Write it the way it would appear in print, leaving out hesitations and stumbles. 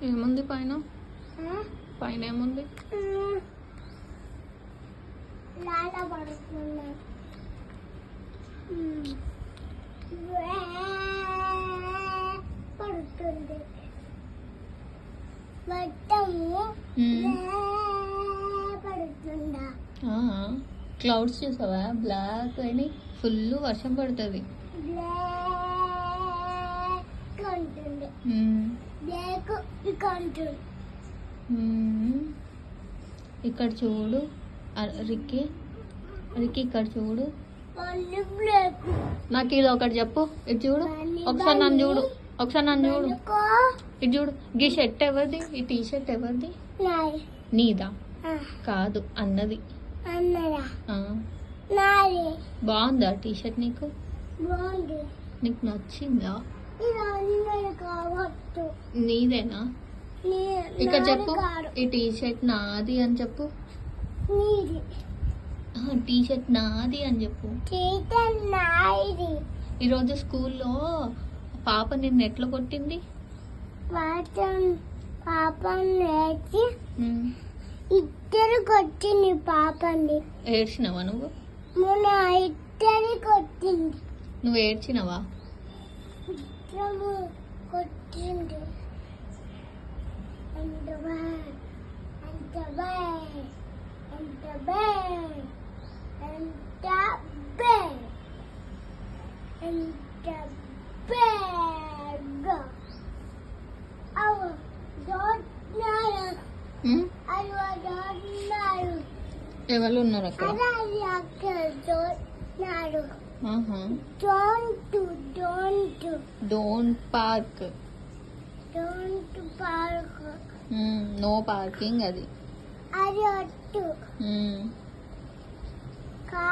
ఏముంది పైన? పైన ఏముంది? పడుతుంది పడుతుందా? క్లౌడ్స్ చూసావా? బ్లాక్ అని ఫుల్ వర్షం పడుతుంది. ఇక్కడ చూడు రిక్కీ, ఇక్కడ చూడు. నాకు ఇది ఒకటి చెప్పు. ఇది చూడు, ఒకసారి నన్ను చూడు, ఇది చూడు. ఈ షర్ట్ ఎవరిది? ఈ టీ షర్ట్ ఎవరిది? నీదా? కాదు, అన్నది. బాగుందా టీ షర్ట్? నీకు నచ్చిందా? నీదేనా? ఇక్కడ చెప్పు. ఈ టీ షర్ట్ నాది అని చెప్పు. టీ షర్ట్ నాది అని చెప్పు. ఈరోజు స్కూల్లో పాప నిన్ను ఎట్లా కొట్టింది? ఇద్దరు కొట్టింది పాపని. ఏడ్చినవా నువ్వు? ఇద్దరు కొట్టింది. నువ్వు ఏడ్చినవా? ఇద్దరు కొట్టింది. ఎవరు ఉన్నారు అక్కడ? Don't park. No parking. అది